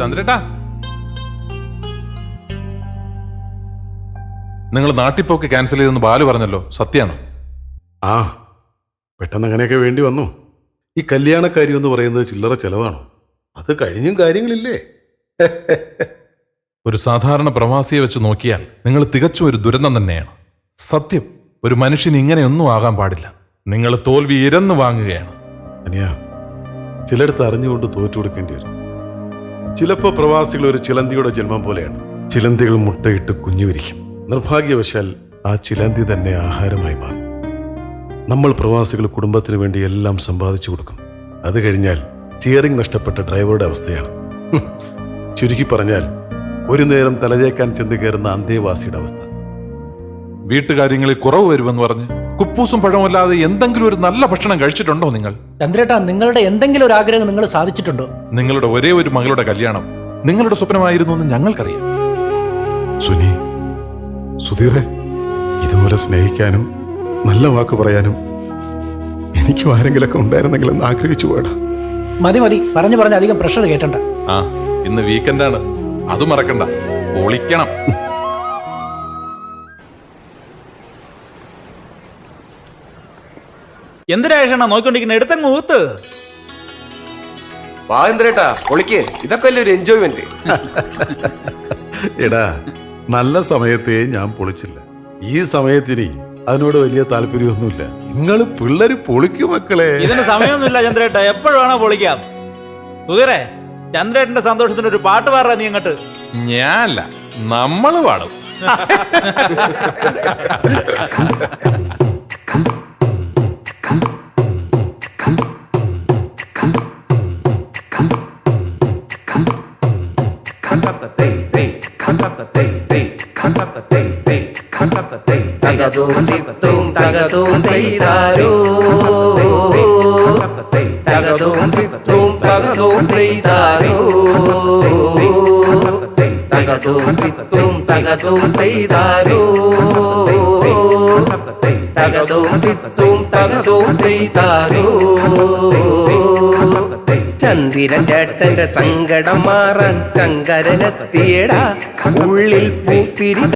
ചന്ദ്രേട്ടാ, നിങ്ങൾ നാട്ടിപ്പോക്ക് ക്യാൻസൽ ചെയ്തെന്ന് ബാലു പറഞ്ഞല്ലോ, സത്യാണോ? ആ, പെട്ടെന്ന് അങ്ങനെയൊക്കെ വേണ്ടി വന്നു. ഈ കല്യാണക്കാരി എന്ന് പറയുന്നത് ചില്ലറ ചെലവാണോ? അത് കഴിഞ്ഞും കാര്യങ്ങളില്ലേ? ഒരു സാധാരണ പ്രവാസിയെ വെച്ച് നോക്കിയാൽ നിങ്ങൾ തികച്ചും ഒരു ദുരന്തം തന്നെയാണ്. സത്യം, ഒരു മനുഷ്യന് ഇങ്ങനെയൊന്നും ആകാൻ പാടില്ല. നിങ്ങൾ തോൽവി ഇരന്നു വാങ്ങുകയാണ്. അനിയ, ചിലടത്ത് അറിഞ്ഞുകൊണ്ട് തോറ്റു കൊടുക്കേണ്ടി വരും. ചിലപ്പോ പ്രവാസികൾ ഒരു ചിലന്തിയുടെ ജന്മം പോലെയാണ്. ചിലന്തികൾ മുട്ടയിട്ട് കുഞ്ഞു വിരിക്കും. നിർഭാഗ്യവശാൽ ആ ചിലന്തി തന്നെ ആഹാരമായി മാറും. നമ്മൾ പ്രവാസികൾ കുടുംബത്തിന് വേണ്ടി എല്ലാം സമ്പാദിച്ചു കൊടുക്കും. അത് കഴിഞ്ഞാൽ സ്റ്റിയറിംഗ് നഷ്ടപ്പെട്ട ഡ്രൈവറുടെ അവസ്ഥയാണ്. ചുരുക്കി പറഞ്ഞാൽ ഒരു നേരം തലചേക്കാൻ ചെന്ന് കയറുന്ന അന്തേവാസിയുടെ അവസ്ഥ. വീട്ടുകാര്യങ്ങളിൽ കുറവ് വരുമെന്ന് പറഞ്ഞ് കുപ്പൂസും പഴമല്ലാതെ എന്തെങ്കിലും ഒരു നല്ല ഭക്ഷണം കഴിച്ചിട്ടുണ്ടോ നിങ്ങൾ? ചന്ദ്രേട്ടാ, നിങ്ങളുടെ എന്തെങ്കിലും ഒരു ആഗ്രഹം നിങ്ങൾ സാധിച്ചിട്ടുണ്ടോ? നിങ്ങളുടെ ഒരേ ഒരു മകളുടെ കല്യാണം നിങ്ങളുടെ സ്വപ്നമായിരുന്നു എന്ന് ഞങ്ങൾക്കറിയാം. സുനി, സുധീറെ, ഇതുപോലെ സ്നേഹിക്കാനും നല്ല വാക്ക് പറയാനും എനിക്കും ആരെങ്കിലൊക്കെ ഉണ്ടായിരുന്നെങ്കിലെന്ന് ആഗ്രഹിച്ചു പോയടാ. മതി മതി, പറഞ്ഞു പറഞ്ഞ് അധികം പ്രഷർ കേട്ടണ്ട. ആ, ഇന്ന് വീക്കെൻഡാണ്, അത് മറക്കണ്ട, പൊളിക്കണം. എന്തിനാ നോക്കിക്കൊണ്ടിരിക്കുന്ന? എടുത്തങ്ങ് ഊത്ത്. വാ പൊളിക്ക്, ഇതൊക്കെ അല്ലേ ഒരു എൻജോയ്മെന്റ്. എടാ, നല്ല സമയത്തെ ഞാൻ പൊളിച്ചില്ല. ഈ സമയത്തിന് അതിനോട് വലിയ താല്പര്യമൊന്നുമില്ല. നിങ്ങൾ പിള്ളേര് പൊളിക്കു മക്കളെ. ഇതിന് സമയമൊന്നുമില്ല ചന്ദ്രേട്ട, എപ്പോഴും വേണോ പൊളിക്കാം. സുധീറേ, ചന്ദ്രേട്ടന്റെ സന്തോഷത്തിന് ഒരു പാട്ട് പാടാ നീ അങ്ങോട്ട്. ഞാനല്ല, നമ്മള് പാടും. ചന്ദിരൻ ചേട്ടന്റെ സങ്കടം മാറാൻ കങ്കരനെത്തിയടാ. ഉള്ളിൽ പൂത്തിരി